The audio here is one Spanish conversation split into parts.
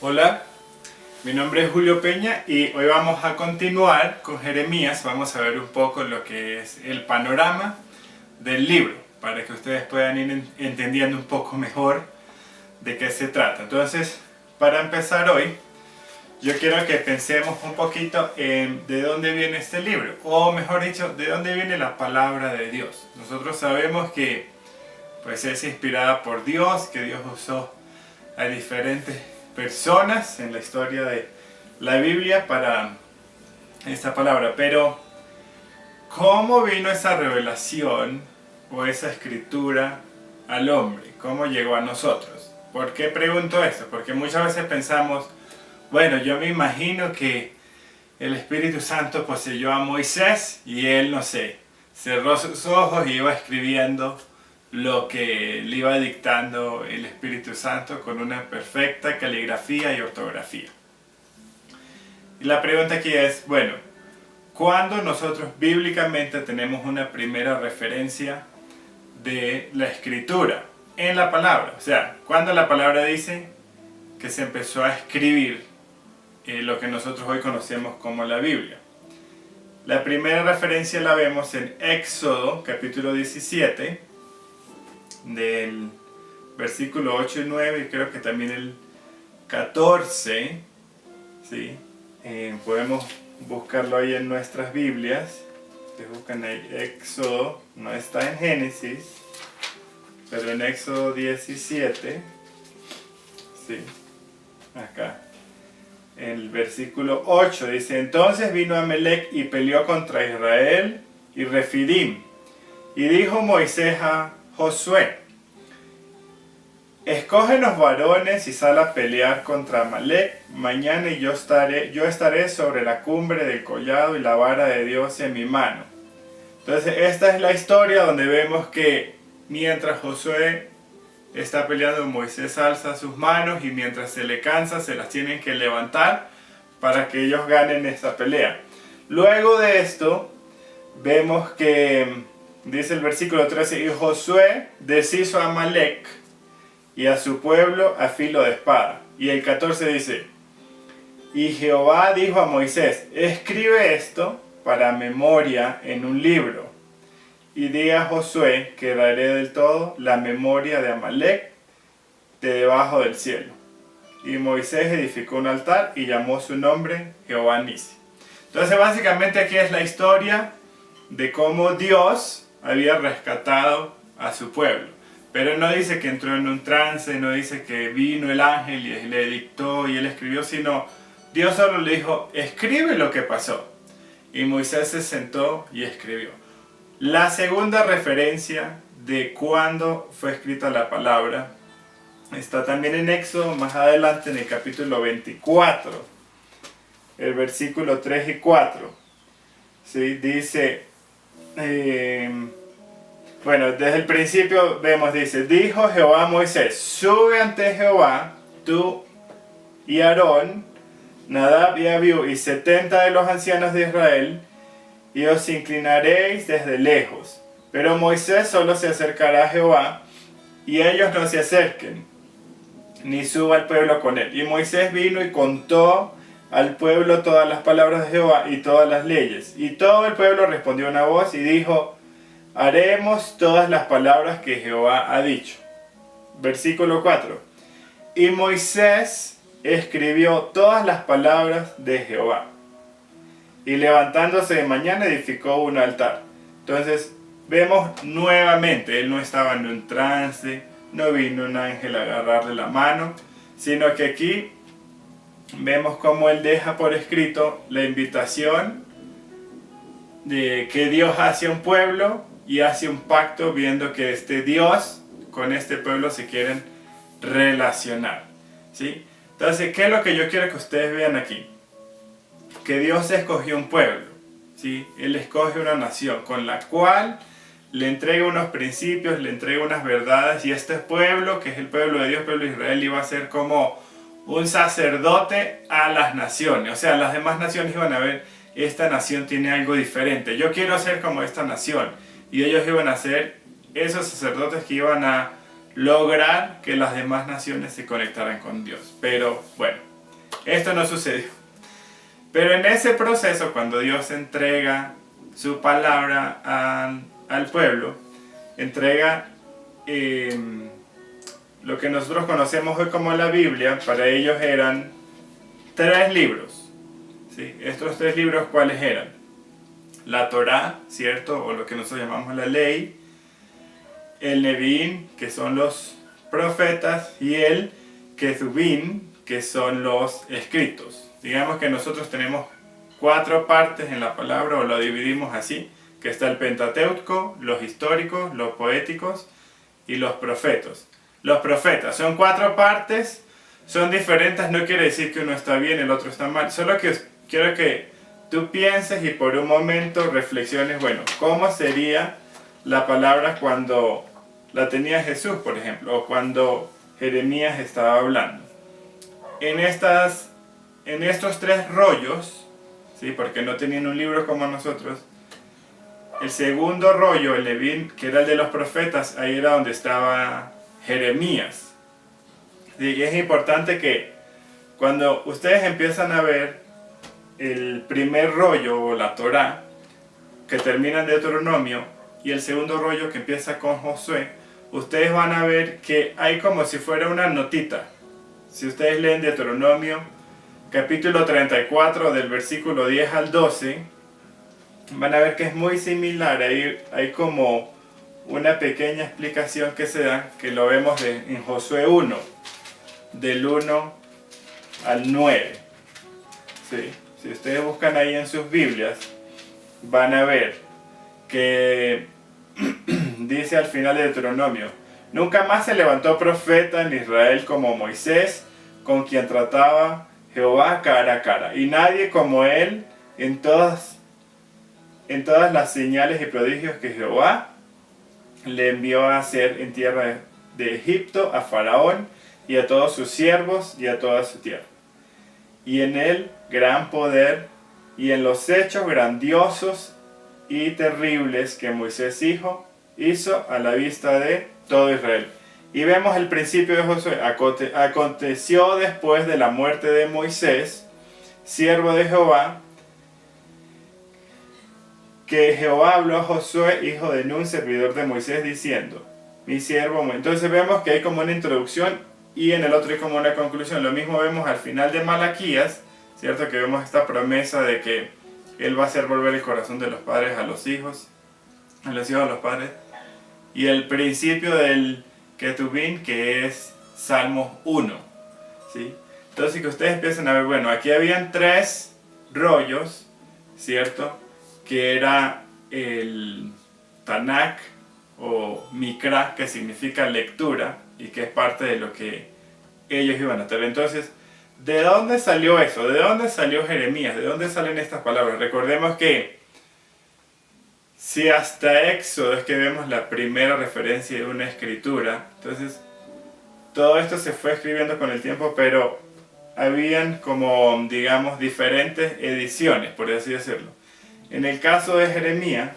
Hola, mi nombre es Julio Peña y hoy vamos a continuar con Jeremías. Vamos a ver un poco lo que es el panorama del libro para que ustedes puedan ir entendiendo un poco mejor de qué se trata. Entonces, para empezar hoy, yo quiero que pensemos un poquito en de dónde viene este libro, o mejor dicho, de dónde viene la palabra de Dios. Nosotros sabemos que pues es inspirada por Dios, que Dios usó a diferentes personas en la historia de la Biblia para esta palabra. Pero ¿cómo vino esa revelación o esa escritura al hombre? ¿Cómo llegó a nosotros? ¿Por qué pregunto esto? Porque muchas veces pensamos, bueno, yo me imagino que el Espíritu Santo poseyó a Moisés y él, no sé, cerró sus ojos y iba escribiendo lo que le iba dictando el Espíritu Santo con una perfecta caligrafía y ortografía. Y la pregunta aquí es, bueno, ¿cuándo nosotros bíblicamente tenemos una primera referencia de la escritura en la palabra? O sea, ¿cuándo la palabra dice que se empezó a escribir lo que nosotros hoy conocemos como la Biblia? La primera referencia la vemos en Éxodo capítulo 17, del versículo 8 y 9, y creo que también el 14, ¿sí? Podemos buscarlo ahí en nuestras Biblias. Ustedes buscan ahí Éxodo, no está en Génesis, pero en Éxodo 17, ¿sí? Acá, el versículo 8 dice: entonces vino Amalec y peleó contra Israel y Refidim, y dijo Moisés a Josué: escógenos varones y sal a pelear contra Amalec mañana, y yo estaré sobre la cumbre del collado y la vara de Dios en mi mano. Entonces esta es la historia donde vemos que mientras Josué está peleando, Moisés alza sus manos y mientras se le cansa se las tienen que levantar para que ellos ganen esta pelea. Luego de esto vemos que dice el versículo 13: y Josué deshizo a Amalec y a su pueblo a filo de espada. Y el 14 dice: y Jehová dijo a Moisés: escribe esto para memoria en un libro, y di a Josué que daré del todo la memoria de Amalec de debajo del cielo. Y Moisés edificó un altar y llamó su nombre Jehová Nisi. Entonces básicamente aquí es la historia de cómo Dios había rescatado a su pueblo. Pero no dice que entró en un trance, no dice que vino el ángel y le dictó y él escribió, sino Dios solo le dijo: escribe lo que pasó. Y Moisés se sentó y escribió. La segunda referencia de cuándo fue escrita la palabra está también en Éxodo, más adelante en el capítulo 24, el versículo 3 y 4. ¿Sí? Dice... bueno, desde el principio vemos, dice: dijo Jehová a Moisés: sube ante Jehová, tú y Aarón, Nadab y Abiú, y 70 de los ancianos de Israel, y os inclinaréis desde lejos. Pero Moisés solo se acercará a Jehová, y ellos no se acerquen, ni suba el pueblo con él. Y Moisés vino y contó al pueblo todas las palabras de Jehová y todas las leyes. Y todo el pueblo respondió una voz y dijo: haremos todas las palabras que Jehová ha dicho. Versículo 4. Y Moisés escribió todas las palabras de Jehová, y levantándose de mañana edificó un altar. Entonces vemos nuevamente, él no estaba en un trance, no vino un ángel a agarrarle la mano, sino que aquí vemos cómo él deja por escrito la invitación de que Dios hace a un pueblo y hace un pacto, viendo que este Dios con este pueblo se quieren relacionar, ¿sí? Entonces, ¿qué es lo que yo quiero que ustedes vean aquí? Que Dios escogió un pueblo, ¿sí? Él escoge una nación con la cual le entrega unos principios, le entrega unas verdades, y este pueblo, que es el pueblo de Dios, el pueblo de Israel, iba a ser como un sacerdote a las naciones. O sea, las demás naciones iban a ver: esta nación tiene algo diferente, yo quiero ser como esta nación. Y ellos iban a ser esos sacerdotes que iban a lograr que las demás naciones se conectaran con Dios. Pero bueno, esto no sucedió. Pero en ese proceso, cuando Dios entrega su palabra al pueblo, entrega lo que nosotros conocemos hoy como la Biblia. Para ellos eran 3 libros. ¿Sí? Estos 3 libros, ¿cuáles eran? La Torá, ¿cierto? O lo que nosotros llamamos la ley. El Nevi'im, que son los profetas. Y el Ketubim, que son los escritos. Digamos que nosotros tenemos 4 partes en la palabra, o lo dividimos así, que está el Pentateuco, los históricos, los poéticos y los profetas. Los profetas son 4 partes, son diferentes, no quiere decir que uno está bien, el otro está mal, solo que quiero que tú pienses y por un momento reflexiones, bueno, ¿cómo sería la palabra cuando la tenía Jesús, por ejemplo, o cuando Jeremías estaba hablando? En estos 3 rollos, ¿sí? Porque no tenían un libro como nosotros, el segundo rollo, el Nevi'im, que era el de los profetas, ahí era donde estaba Jeremías. ¿Sí? Y es importante que cuando ustedes empiezan a ver el primer rollo, o la Torá, que termina en Deuteronomio, y el segundo rollo que empieza con Josué, ustedes van a ver que hay como si fuera una notita. Si ustedes leen Deuteronomio, capítulo 34, del versículo 10 al 12, van a ver que es muy similar. Hay como una pequeña explicación que se da, que lo vemos en Josué 1, del 1 al 9. ¿Sí? Si ustedes buscan ahí en sus Biblias, van a ver que dice al final de Deuteronomio: nunca más se levantó profeta en Israel como Moisés, con quien trataba Jehová cara a cara, y nadie como él en todas las señales y prodigios que Jehová le envió a hacer en tierra de Egipto a Faraón y a todos sus siervos y a toda su tierra. Y en él gran poder, y en los hechos grandiosos y terribles que Moisés hizo a la vista de todo Israel. Y vemos el principio de Josué. Aconteció después de la muerte de Moisés, siervo de Jehová, que Jehová habló a Josué, hijo de Nun, servidor de Moisés, diciendo: mi siervo. Entonces vemos que hay como una introducción y en el otro hay como una conclusión. Lo mismo vemos al final de Malaquías, ¿cierto? Que vemos esta promesa de que Él va a hacer volver el corazón de los padres a los hijos, a los hijos a los padres. Y el principio del Ketubim, que es Salmos 1, ¿sí? Entonces que ustedes empiecen a ver, bueno, aquí habían 3 rollos, ¿cierto? Que era el Tanakh o Mikra, que significa lectura, y que es parte de lo que ellos iban a tener. Entonces, ¿de dónde salió eso? ¿De dónde salió Jeremías? ¿De dónde salen estas palabras? Recordemos que si hasta Éxodo es que vemos la primera referencia de una escritura, entonces todo esto se fue escribiendo con el tiempo, pero habían como, digamos, diferentes ediciones, por así decirlo. En el caso de Jeremías,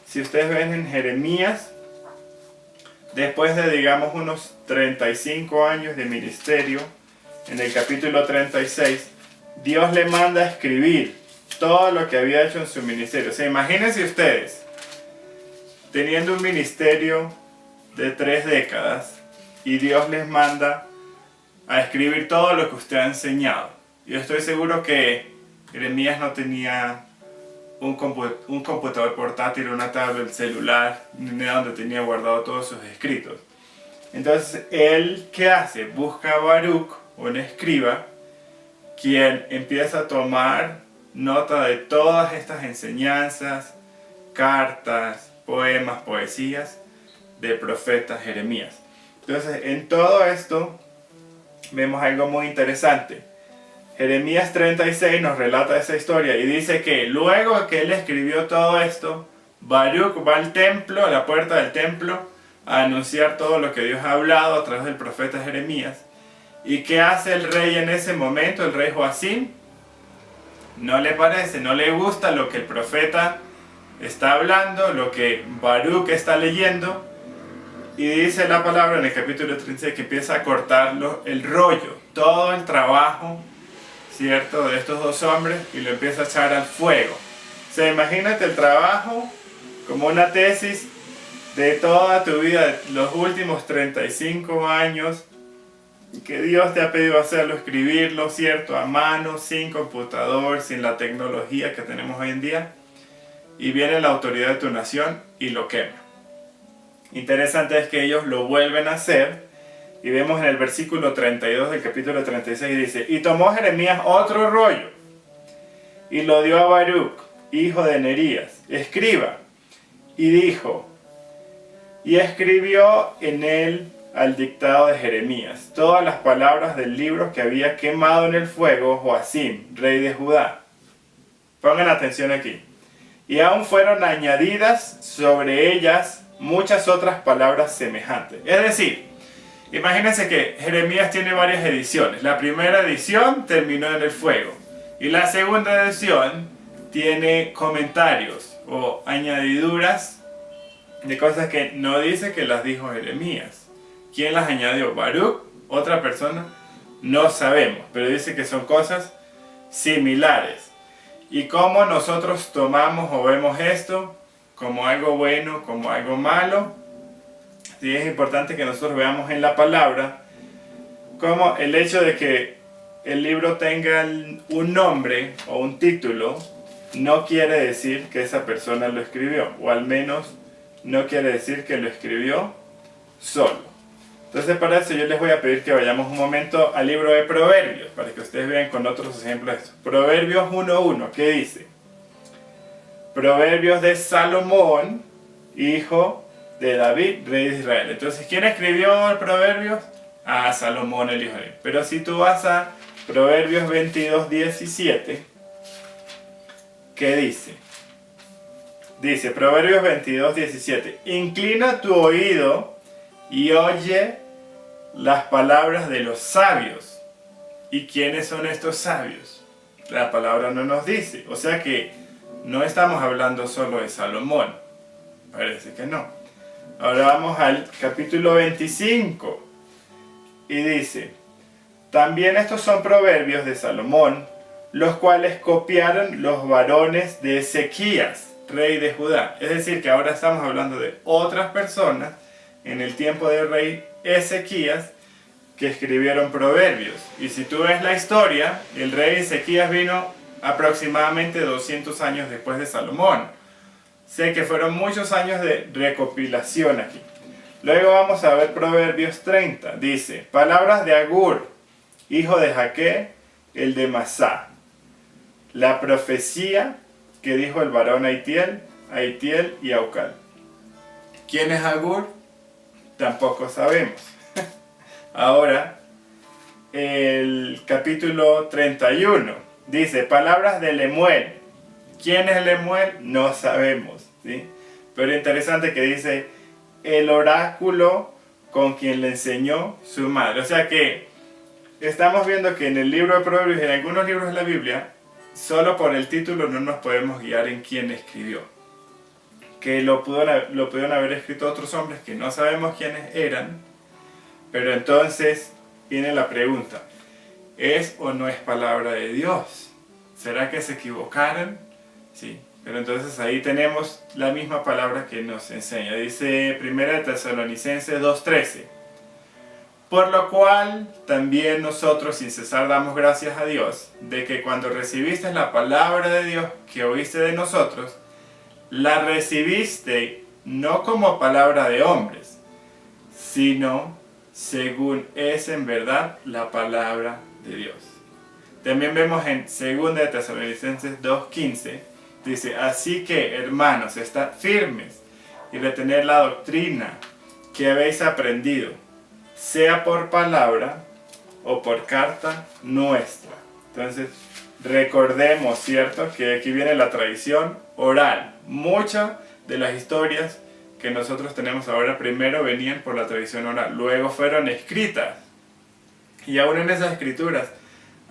si ustedes ven en Jeremías, después de, digamos, unos 35 años de ministerio, en el capítulo 36, Dios le manda a escribir todo lo que había hecho en su ministerio. O sea, imagínense ustedes, teniendo un ministerio de 3 décadas, y Dios les manda a escribir todo lo que usted ha enseñado. Yo estoy seguro que Jeremías no tenía un computador portátil, una tablet, celular, ni nada donde tenía guardado todos sus escritos. Entonces, él, ¿qué hace? Busca a Baruch, un escriba, quien empieza a tomar nota de todas estas enseñanzas, cartas, poemas, poesías del profeta Jeremías. Entonces, en todo esto vemos algo muy interesante. Jeremías 36 nos relata esa historia y dice que luego que él escribió todo esto, Baruch va al templo, a la puerta del templo, a anunciar todo lo que Dios ha hablado a través del profeta Jeremías. ¿Y qué hace el rey en ese momento? El rey Joacim no le parece, no le gusta lo que el profeta está hablando, lo que Baruch está leyendo, Y dice la palabra en el capítulo 36 que empieza a cortarlo el rollo, todo el trabajo, ¿cierto?, de estos dos hombres, y lo empieza a echar al fuego. O sea, imagínate el trabajo como una tesis de toda tu vida, los últimos 35 años, que Dios te ha pedido hacerlo, escribirlo, ¿cierto?, a mano, sin computador, sin la tecnología que tenemos hoy en día, y viene la autoridad de tu nación y lo quema. Interesante es que ellos lo vuelven a hacer, y vemos en el versículo 32 del capítulo 36, dice: y tomó Jeremías otro rollo, y lo dio a Baruch, hijo de Nerías, escriba, y dijo, y escribió en él al dictado de Jeremías todas las palabras del libro que había quemado en el fuego Joacim, rey de Judá. Pongan atención aquí. Y aún fueron añadidas sobre ellas muchas otras palabras semejantes. Es decir, imagínense que Jeremías tiene varias ediciones. La primera edición terminó en el fuego, y la segunda edición tiene comentarios o añadiduras de cosas que no dice que las dijo Jeremías. ¿Quién las añadió? ¿Baruch? ¿Otra persona? No sabemos, pero dice que son cosas similares. ¿Y cómo nosotros tomamos o vemos esto? ¿Como algo bueno, como algo malo? Sí, es importante que nosotros veamos en la palabra como el hecho de que el libro tenga un nombre o un título no quiere decir que esa persona lo escribió, o al menos no quiere decir que lo escribió solo. Entonces, para eso yo les voy a pedir que vayamos un momento al libro de Proverbios, para que ustedes vean con otros ejemplos esto. Proverbios 1.1, ¿qué dice? Proverbios de Salomón, hijo de David, rey de Israel. Entonces, ¿quién escribió el Proverbios? Ah, Salomón, el hijo de David. Pero si tú vas a Proverbios 22.17, ¿qué dice? Dice, Proverbios 22.17, inclina tu oído y oye las palabras de los sabios. ¿Y quiénes son estos sabios? La palabra no nos dice. O sea que no estamos hablando solo de Salomón. Parece que no. Ahora vamos al capítulo 25. Y dice, también estos son proverbios de Salomón, los cuales copiaron los varones de Ezequías, rey de Judá. Es decir, que ahora estamos hablando de otras personas en el tiempo del rey Ezequías que escribieron proverbios. Y si tú ves la historia, el rey Ezequías vino aproximadamente 200 años después de Salomón. Sé que fueron muchos años de recopilación aquí. Luego vamos a ver Proverbios 30. Dice, palabras de Agur, hijo de Jaque, el de Masá. La profecía que dijo el varón Aitiel y Aucal. ¿Quién es Agur? Tampoco sabemos. Ahora, el capítulo 31 dice, palabras de Lemuel. ¿Quién es Lemuel? No sabemos, ¿sí? Pero interesante que dice, el oráculo con quien le enseñó su madre. O sea que estamos viendo que en el libro de Proverbios, en algunos libros de la Biblia, solo por el título no nos podemos guiar en quién escribió. Que lo pudieron haber escrito otros hombres que no sabemos quiénes eran. Pero entonces viene la pregunta, ¿es o no es palabra de Dios? ¿Será que se equivocaron? Sí, pero entonces ahí tenemos la misma palabra que nos enseña. Dice 1 Tesalonicenses 2.13. Por lo cual también nosotros sin cesar damos gracias a Dios de que cuando recibiste la palabra de Dios que oíste de nosotros, la recibiste no como palabra de hombres, sino según es en verdad la palabra de Dios. También vemos en 2 Tesalonicenses 2.15, dice, así que hermanos, estad firmes y retened la doctrina que habéis aprendido, sea por palabra o por carta nuestra. Entonces, recordemos, ¿cierto?, que aquí viene la tradición oral. Muchas de las historias que nosotros tenemos ahora primero venían por la tradición oral, luego fueron escritas. Y aún en esas escrituras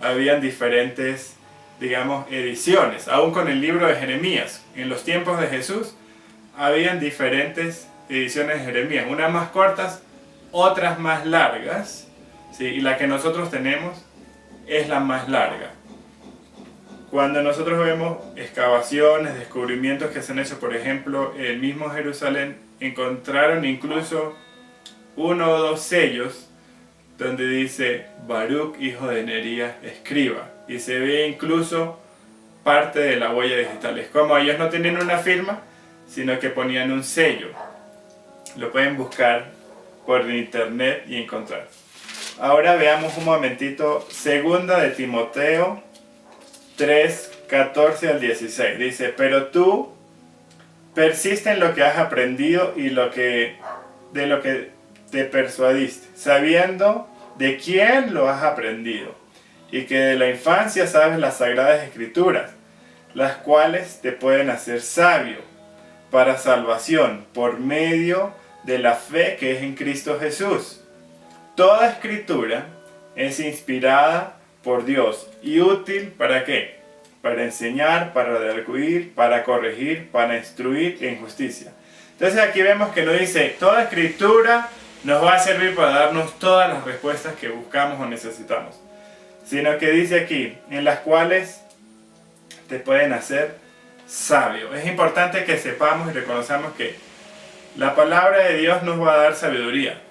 habían diferentes, digamos, ediciones. Aún con el libro de Jeremías, en los tiempos de Jesús, habían diferentes ediciones de Jeremías, unas más cortas, otras más largas, ¿sí? Y la que nosotros tenemos es la más larga. Cuando nosotros vemos excavaciones, descubrimientos que se han hecho, por ejemplo, el mismo Jerusalén, encontraron incluso 1 o 2 sellos donde dice Baruch, hijo de Nerías, escriba, y se ve incluso parte de la huella digital. Es como ellos no tenían una firma, sino que ponían un sello. Lo pueden buscar por internet y encontrar. Ahora veamos un momentito, segunda de Timoteo 3, 14 al 16. Dice, pero tú persiste en lo que has aprendido y de lo que te persuadiste, sabiendo de quién lo has aprendido, y que de la infancia sabes las sagradas escrituras, las cuales te pueden hacer sabio para salvación por medio de la fe que es en Cristo Jesús. Toda escritura es inspirada por Dios y útil ¿para qué? Para enseñar, para redarguir, para corregir, para instruir en justicia. Entonces aquí vemos que nos dice, toda escritura nos va a servir para darnos todas las respuestas que buscamos o necesitamos. Sino que dice aquí, en las cuales te pueden hacer sabio. Es importante que sepamos y reconozcamos que la palabra de Dios nos va a dar sabiduría.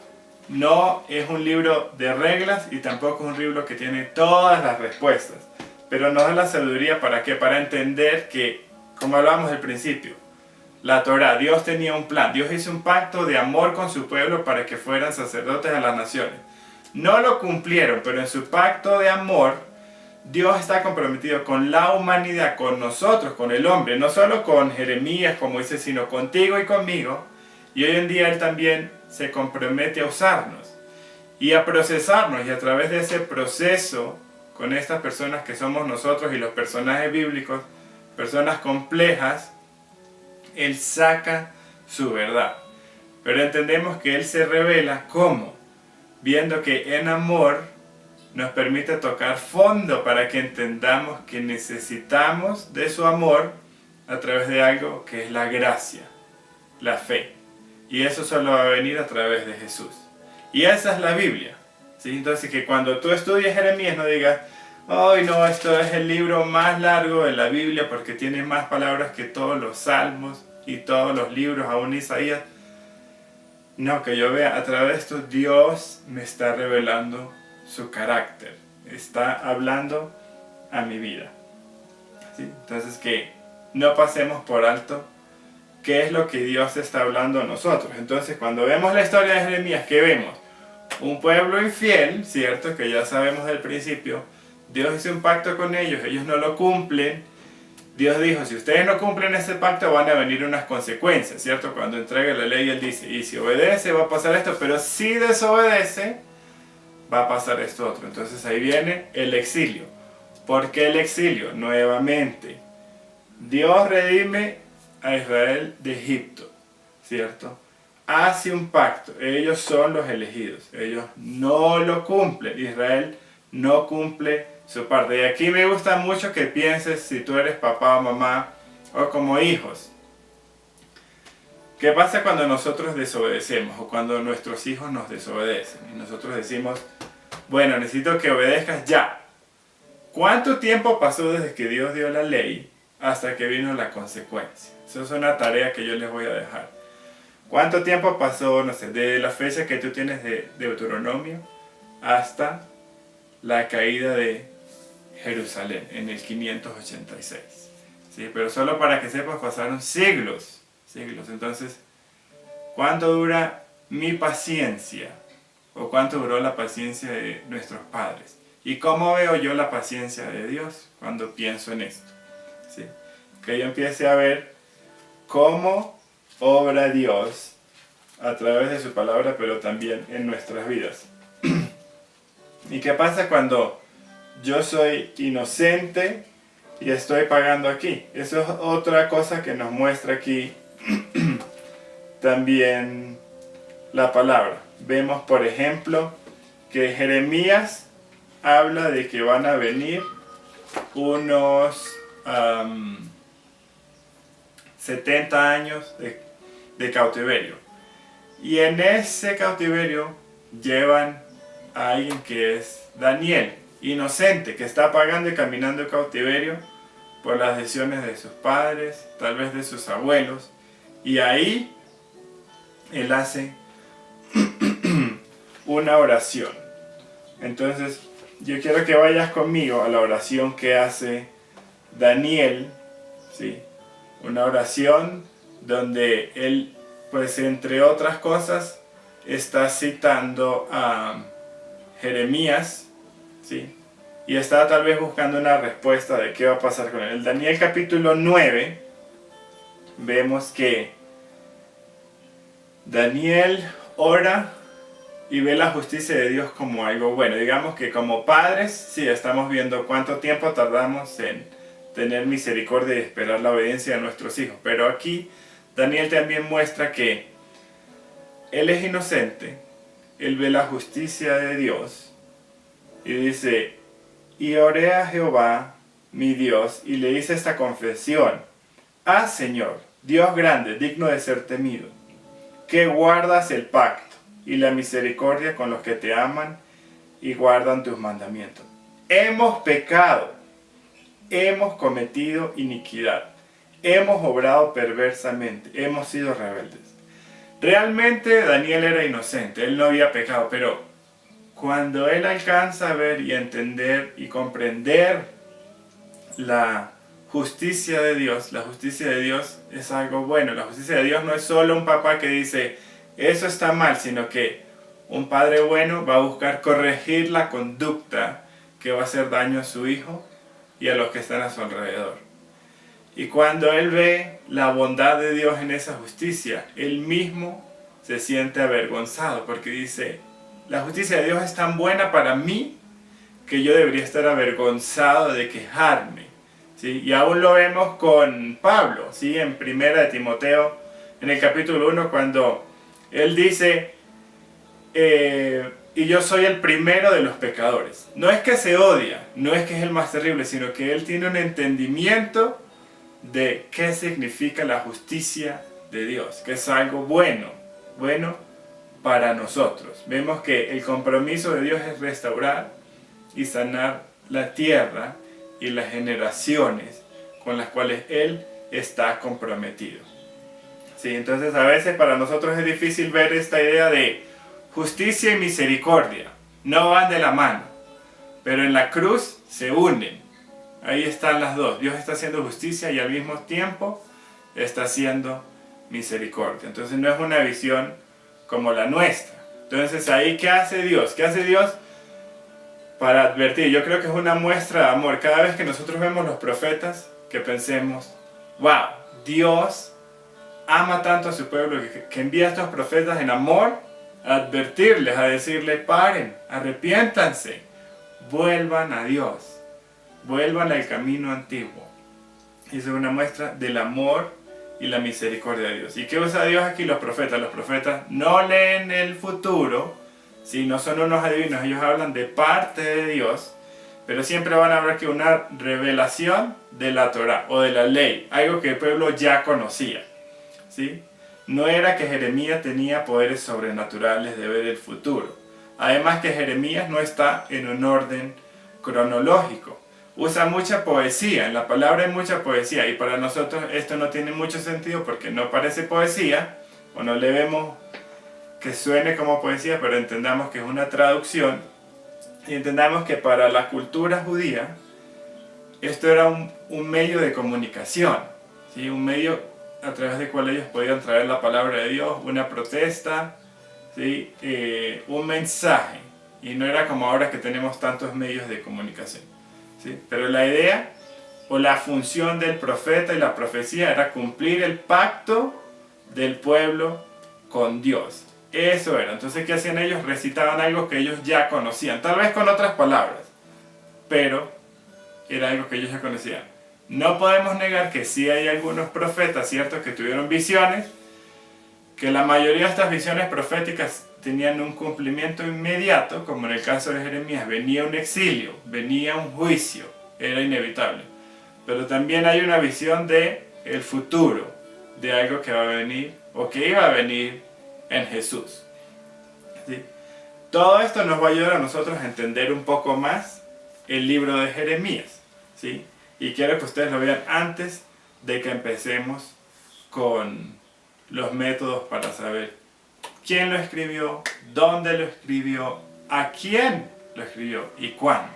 No es un libro de reglas y tampoco es un libro que tiene todas las respuestas. Pero nos da la sabiduría ¿para qué? Para entender que, como hablábamos al principio, la Torá, Dios tenía un plan. Dios hizo un pacto de amor con su pueblo para que fueran sacerdotes a las naciones. No lo cumplieron, pero en su pacto de amor, Dios está comprometido con la humanidad, con nosotros, con el hombre. No solo con Jeremías, como dice, sino contigo y conmigo. Y hoy en día Él también se compromete a usarnos y a procesarnos. Y a través de ese proceso, con estas personas que somos nosotros y los personajes bíblicos, personas complejas, Él saca su verdad. Pero entendemos que Él se revela ¿cómo? Viendo que en amor nos permite tocar fondo para que entendamos que necesitamos de su amor a través de algo que es la gracia, la fe. Y eso solo va a venir a través de Jesús. Y esa es la Biblia, ¿sí? Entonces que cuando tú estudies Jeremías no digas, ¡ay no, esto es el libro más largo de la Biblia porque tiene más palabras que todos los salmos y todos los libros, aún Isaías! No, que yo vea, a través de esto Dios me está revelando su carácter, está hablando a mi vida, ¿sí? Entonces que no pasemos por alto qué es lo que Dios está hablando a nosotros. Entonces cuando vemos la historia de Jeremías, ¿qué vemos? Un pueblo infiel, ¿cierto? Que ya sabemos del principio. Dios hizo un pacto con ellos, ellos no lo cumplen. Dios dijo, si ustedes no cumplen ese pacto van a venir unas consecuencias, ¿cierto? Cuando entregue la ley Él dice, y si obedece va a pasar esto, pero si desobedece va a pasar esto otro. Entonces ahí viene el exilio. ¿Por qué el exilio? Nuevamente, Dios redime a Israel de Egipto, ¿cierto? Hace un pacto, ellos son los elegidos, ellos no lo cumplen, Israel no cumple su parte. Y aquí me gusta mucho que pienses si tú eres papá o mamá o como hijos. ¿Qué pasa cuando nosotros desobedecemos o cuando nuestros hijos nos desobedecen? Y nosotros decimos, bueno, necesito que obedezcas ya. ¿Cuánto tiempo pasó desde que Dios dio la ley hasta que vino la consecuencia? Eso es una tarea que yo les voy a dejar. ¿Cuánto tiempo pasó, no sé, desde la fecha que tú tienes de Deuteronomio hasta la caída de Jerusalén en el 586? ¿Sí? Pero solo para que sepas, pasaron siglos. Entonces, ¿cuánto dura mi paciencia? ¿O cuánto duró la paciencia de nuestros padres? ¿Y cómo veo yo la paciencia de Dios cuando pienso en esto? ¿Sí? Que yo empiece a ver cómo obra Dios a través de su palabra, pero también en nuestras vidas. ¿Y qué pasa cuando yo soy inocente y estoy pagando aquí? Eso es otra cosa que nos muestra aquí también la palabra. Vemos, por ejemplo, que Jeremías habla de que van a venir unos 70 años de cautiverio. Y en ese cautiverio llevan a alguien que es Daniel, inocente, que está pagando y caminando el cautiverio por las decisiones de sus padres, tal vez de sus abuelos. Y ahí él hace una oración. Entonces yo quiero que vayas conmigo a la oración que hace Daniel, ¿sí? Una oración donde él, pues entre otras cosas, está citando a Jeremías, ¿sí? Y está tal vez buscando una respuesta de qué va a pasar con él. En Daniel capítulo 9 vemos que Daniel ora y ve la justicia de Dios como algo bueno. Digamos que como padres, sí, estamos viendo cuánto tiempo tardamos en tener misericordia y esperar la obediencia de nuestros hijos. Pero aquí Daniel también muestra que él es inocente, él ve la justicia de Dios y dice: y oré a Jehová, mi Dios, y le hice esta confesión: ah, Señor, Dios grande, digno de ser temido, que guardas el pacto y la misericordia con los que te aman y guardan tus mandamientos. Hemos pecado, hemos cometido iniquidad, hemos obrado perversamente, hemos sido rebeldes. Realmente Daniel era inocente, él no había pecado, pero cuando él alcanza a ver y entender y comprender la justicia de Dios, la justicia de Dios es algo bueno. La justicia de Dios no es solo un papá que dice eso está mal, sino que un padre bueno va a buscar corregir la conducta que va a hacer daño a su hijo y a los que están a su alrededor. Y cuando él ve la bondad de Dios en esa justicia, él mismo se siente avergonzado porque dice: la justicia de Dios es tan buena para mí que yo debería estar avergonzado de quejarme, ¿sí? Y aún lo vemos con Pablo, ¿sí? En primera de Timoteo, en el capítulo 1, cuando él dice: y yo soy el primero de los pecadores. No es que se odia, no es que es el más terrible, sino que él tiene un entendimiento de qué significa la justicia de Dios, que es algo bueno para nosotros. Vemos que el compromiso de Dios es restaurar y sanar la tierra y las generaciones con las cuales Él está comprometido. Sí, entonces a veces para nosotros es difícil ver esta idea de justicia y misericordia. No van de la mano, pero en la cruz se unen. Ahí están las dos. Dios está haciendo justicia y al mismo tiempo está haciendo misericordia. Entonces no es una visión como la nuestra. Entonces ahí, ¿qué hace Dios? ¿Qué hace Dios para advertir? Yo creo que es una muestra de amor. Cada vez que nosotros vemos los profetas, que pensemos: wow, Dios ama tanto a su pueblo que envía a estos profetas en amor a advertirles, a decirles: paren, arrepiéntanse, vuelvan a Dios, vuelvan al camino antiguo. Y eso es una muestra del amor y la misericordia de Dios. ¿Y qué usa Dios aquí? Los profetas. Los profetas no leen el futuro, ¿sí? No son unos adivinos, ellos hablan de parte de Dios, pero siempre van a hablar que una revelación de la Torá o de la ley, algo que el pueblo ya conocía, ¿sí? No era que Jeremías tenía poderes sobrenaturales de ver el futuro. Además que Jeremías no está en un orden cronológico. Usa mucha poesía, en la palabra hay mucha poesía, y para nosotros esto no tiene mucho sentido porque no parece poesía, o no le vemos que suene como poesía, pero entendamos que es una traducción, y entendamos que para la cultura judía esto era un medio de comunicación, ¿sí? Un medio a través del cual ellos podían traer la palabra de Dios, una protesta, ¿sí? Un mensaje, y no era como ahora que tenemos tantos medios de comunicación. ¿Sí? Pero la idea o la función del profeta y la profecía era cumplir el pacto del pueblo con Dios. Eso era. Entonces, ¿qué hacían ellos? Recitaban algo que ellos ya conocían, tal vez con otras palabras, pero era algo que ellos ya conocían. No podemos negar que sí hay algunos profetas, ¿cierto?, que tuvieron visiones, que la mayoría de estas visiones proféticas tenían un cumplimiento inmediato, como en el caso de Jeremías: venía un exilio, venía un juicio, era inevitable. Pero también hay una visión de el futuro, de algo que va a venir o que iba a venir en Jesús. ¿Sí? Todo esto nos va a ayudar a nosotros a entender un poco más el libro de Jeremías. ¿Sí? Y quiero que ustedes lo vean antes de que empecemos con los métodos para saber quién lo escribió, dónde lo escribió, a quién lo escribió y cuándo.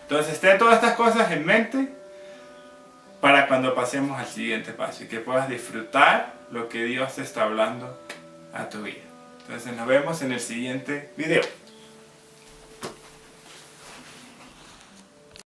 Entonces, ten todas estas cosas en mente para cuando pasemos al siguiente paso y que puedas disfrutar lo que Dios te está hablando a tu vida. Entonces, nos vemos en el siguiente video.